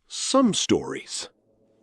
Some stories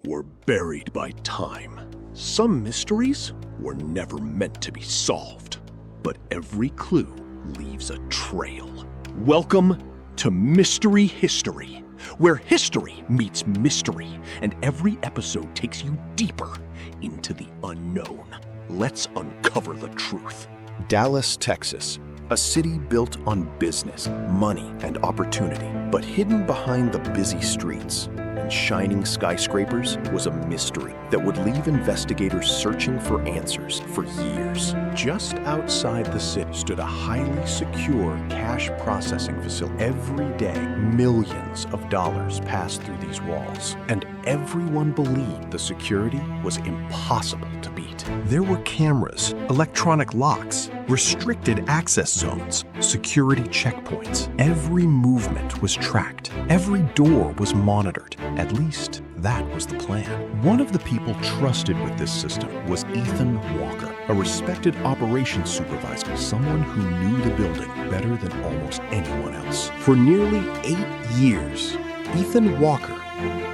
were buried by time. Some mysteries were never meant to be solved. But every clue leaves a trail. Welcome to Mystery History, where history meets mystery, and every episode takes you deeper into the unknown. Let's uncover the truth. Dallas, Texas, a city built on business, money, and opportunity, but hidden behind the busy streets and shining skyscrapers was a mystery that would leave investigators searching for answers for years. Just outside the city stood a highly secure cash processing facility. Every day, millions of dollars passed through these walls, and everyone believed the security was impossible to beat. There were cameras, electronic locks, restricted access zones, security checkpoints. Every movement was tracked. Every door was monitored. At least that was the plan. One of the people trusted with this system was Ethan Walker, a respected operations supervisor, someone who knew the building better than almost anyone else. For nearly 8 years, Ethan Walker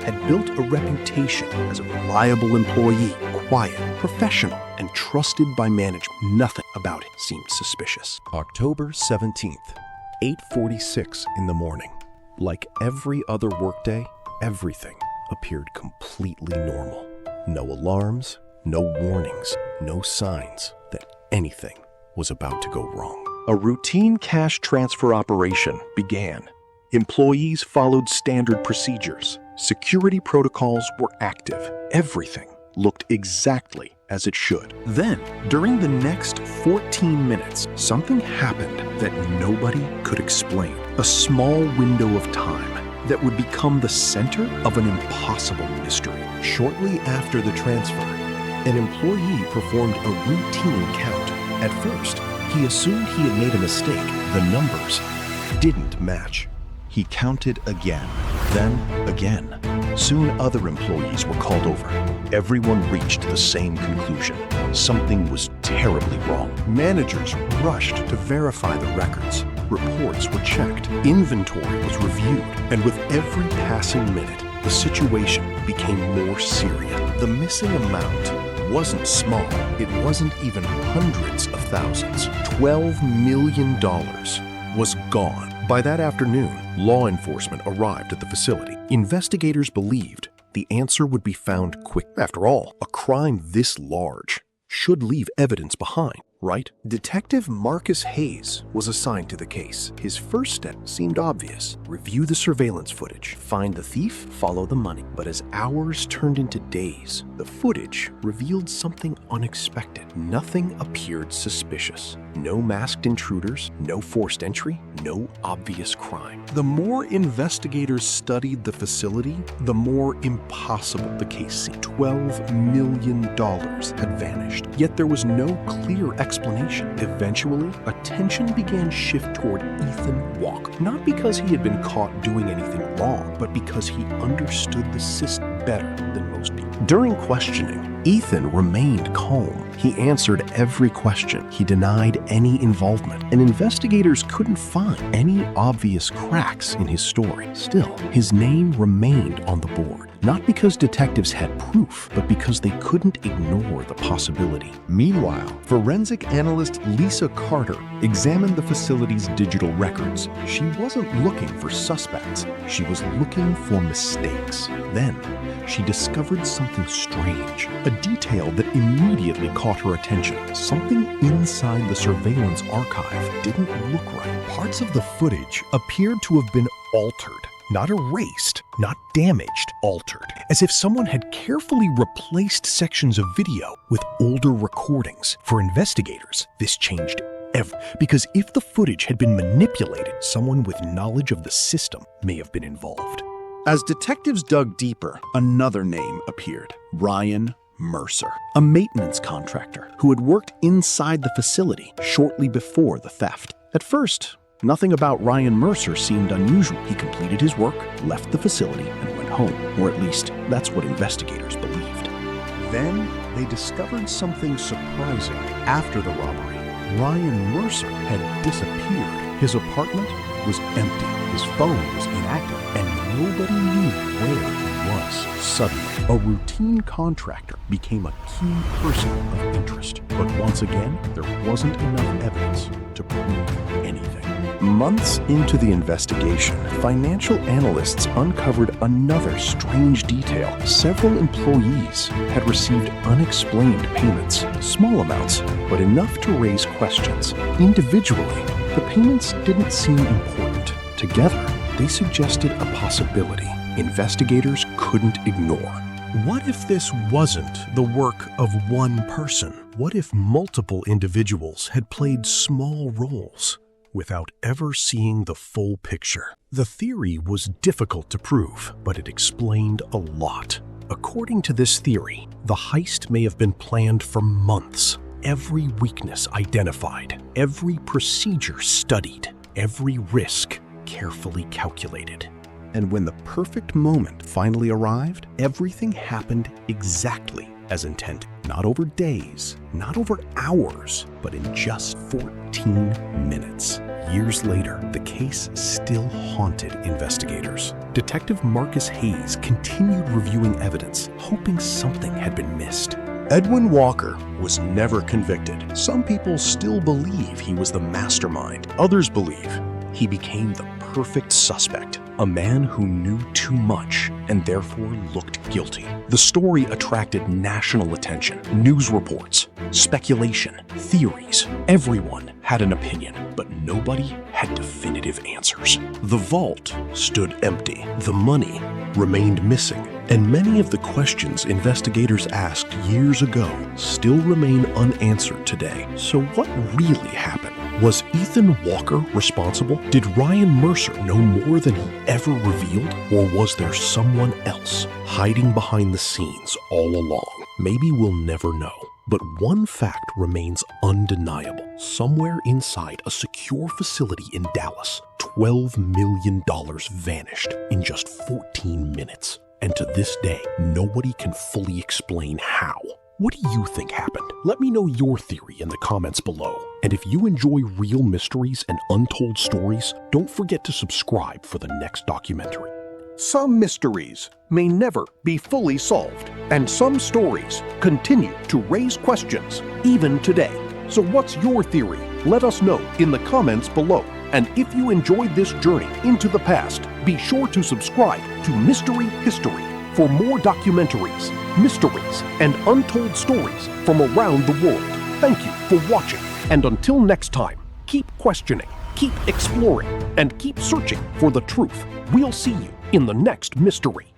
had built a reputation as a reliable employee, quiet, professional, and trusted by management. Nothing about it seemed suspicious. October 17th, 8:46 in the morning. Like every other workday, everything appeared completely normal. No alarms, no warnings, no signs that anything was about to go wrong. A routine cash transfer operation began. Employees followed standard procedures. Security protocols were active. Everything looked exactly as it should. Then, during the next 14 minutes, something happened that nobody could explain. A small window of time that would become the center of an impossible mystery. Shortly after the transfer, an employee performed a routine count. At first, he assumed he had made a mistake. The numbers didn't match. He counted again, then again. Soon other employees were called over. Everyone reached the same conclusion. Something was terribly wrong. Managers rushed to verify the records. Reports were checked. Inventory was reviewed. And with every passing minute, the situation became more serious. The missing amount wasn't small. It wasn't even hundreds of thousands. $12 million was gone. By that afternoon, law enforcement arrived at the facility. Investigators believed the answer would be found quick. After all, a crime this large should leave evidence behind, right? Detective Marcus Hayes was assigned to the case. His first step seemed obvious. Review the surveillance footage. Find the thief, follow the money. But as hours turned into days, the footage revealed something unexpected. Nothing appeared suspicious. No masked intruders, no forced entry, no obvious crime. The more investigators studied the facility, the more impossible the case seemed. $12 million had vanished. Yet there was no clear explanation. Eventually, attention began to shift toward Ethan Walker. Not because he had been caught doing anything wrong, but because he understood the system better than most people. During questioning, Ethan remained calm. He answered every question. He denied any involvement, and investigators couldn't find any obvious cracks in his story. Still, his name remained on the board, not because detectives had proof, but because they couldn't ignore the possibility. Meanwhile, forensic analyst Lisa Carter examined the facility's digital records. She wasn't looking for suspects. She was looking for mistakes. Then, she discovered something strange, a detail that immediately caught her attention. Something inside the surveillance archive didn't look right. Parts of the footage appeared to have been altered. Not erased, not damaged, altered. As if someone had carefully replaced sections of video with older recordings. For investigators, this changed everything. Because if the footage had been manipulated, someone with knowledge of the system may have been involved. As detectives dug deeper, another name appeared. Ryan Mercer, a maintenance contractor who had worked inside the facility shortly before the theft. At first, nothing about Ryan Mercer seemed unusual. He completed his work, left the facility, and went home. Or at least, that's what investigators believed. Then, they discovered something surprising. After the robbery, Ryan Mercer had disappeared. His apartment was empty. His phone was inactive, and nobody knew where Suddenly, a routine contractor became a key person of interest. But once again, there wasn't enough evidence to prove anything. Months into the investigation, financial analysts uncovered another strange detail. Several employees had received unexplained payments, small amounts, but enough to raise questions. Individually, the payments didn't seem important. Together, they suggested a possibility investigators couldn't ignore. What if this wasn't the work of one person? What if multiple individuals had played small roles without ever seeing the full picture? The theory was difficult to prove, but it explained a lot. According to this theory, the heist may have been planned for months. Every weakness identified, every procedure studied, every risk carefully calculated. And when the perfect moment finally arrived, everything happened exactly as intended. Not over days, not over hours, but in just 14 minutes. Years later, the case still haunted investigators. Detective Marcus Hayes continued reviewing evidence, hoping something had been missed. Edwin Walker was never convicted. Some people still believe he was the mastermind. Others believe he became the perfect suspect, a man who knew too much and therefore looked guilty. The story attracted national attention, news reports, speculation, theories. Everyone had an opinion, but nobody had definitive answers. The vault stood empty. The money remained missing. And many of the questions investigators asked years ago still remain unanswered today. So what really happened? Was Ethan Walker responsible? Did Ryan Mercer know more than he ever revealed? Or was there someone else hiding behind the scenes all along? Maybe we'll never know. But one fact remains undeniable. Somewhere inside a secure facility in Dallas, $12 million vanished in just 14 minutes. And to this day, nobody can fully explain how. What do you think happened? Let me know your theory in the comments below. And if you enjoy real mysteries and untold stories, don't forget to subscribe for the next documentary. Some mysteries may never be fully solved, and some stories continue to raise questions even today. So what's your theory? Let us know in the comments below. And if you enjoyed this journey into the past, be sure to subscribe to Mystery History for more documentaries, mysteries, and untold stories from around the world. Thank you for watching, and until next time, keep questioning, keep exploring, and keep searching for the truth. We'll see you in the next mystery.